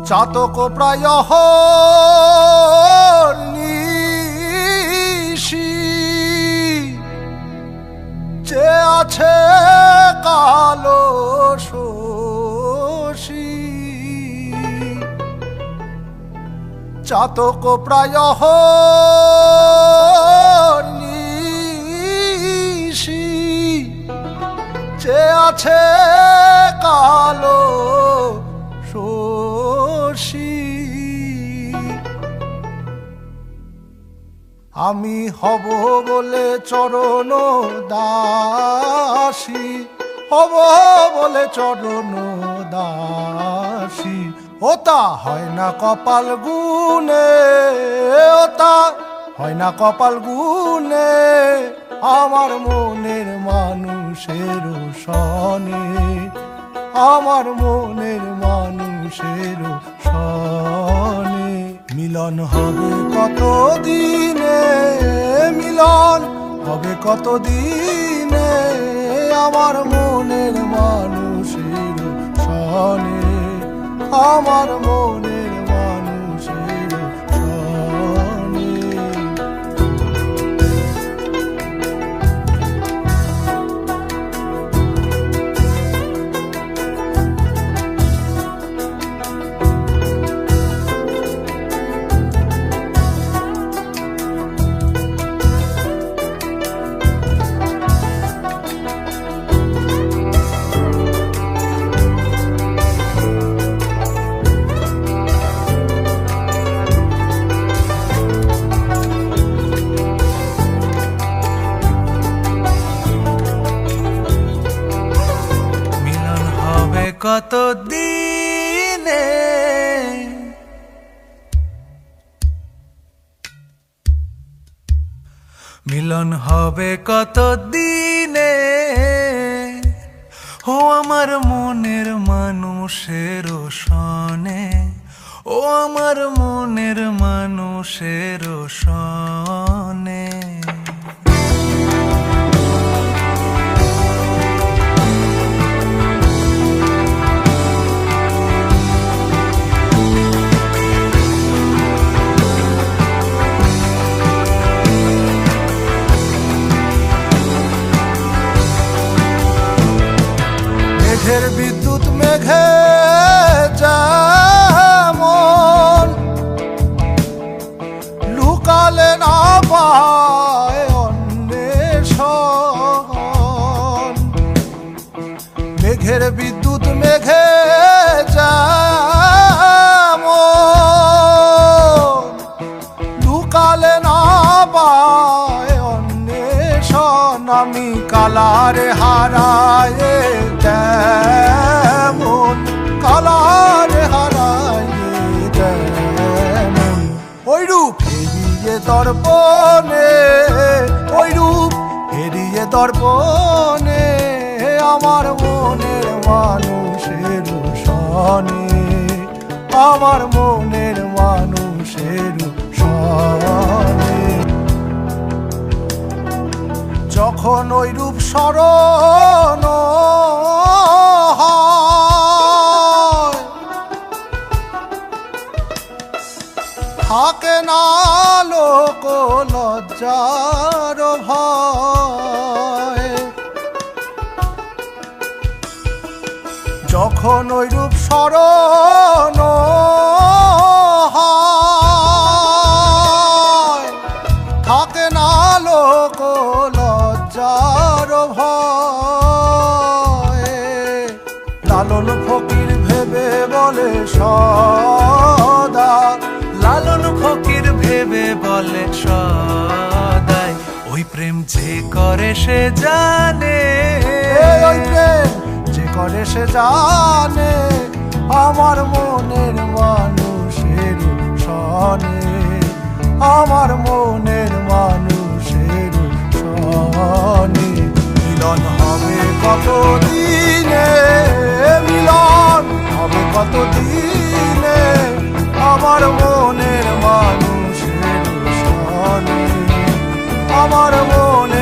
চাতক প্রায় নিশি যে আছে কালো শশী চাতক প্রায় নিশি যে আছে কালো শশী আমি হব বলে চরণ দাসী হব বলে চরণ দাসী ওতা হয় না কপাল গুনে ওতা হয় না কপাল গুনে আমার মনের মানুষের সনে আমার মনের মানুষের সনে মিলন হবে কত দিনে মিলন হবে কত দিনে আমার মনের মানুষের সনে আমার মনের মানুষের সনে কত দিনে মিলন হবে কত দিনে ও আমার মনের মানুষের সনে ও আমার মনের মানুষের সনে মেঘের বিদ্যুৎ মেঘে যেমন লুকালে না পায় অন্বেষণ মেঘের বিদ্যুৎ মেঘে যেমন লুকালে না পায় অন্বেষণ আমি কালারে হারায় যেমন কালারে হারায় যেমন ওই রূপ হেরিয়ে দর্পণে ওই রূপ হেরিয়ে দর্পণে আমার মনের মানুষের সনে আমার মনের মানুষের সনে যখন ওই রূপ স্মরণ থাকে না লোক লজ্জার ভয় যখন ওই রূপ স্মরণ থাকে না লোক লজ্জার ভয় লালন ফকির ভেবে বলে সদা লালন ফকির ভেবে বলে সদাই ওই প্রেম যে করে সে জানে ওই প্রেম যে করে সে জানে আমার মনের মানুষের সনে আমার মনের মানুষের সনে মিলন হবে কত দিনে মিলন হবে কত দিনে আমার মনের মানুষের সনে আমার মনে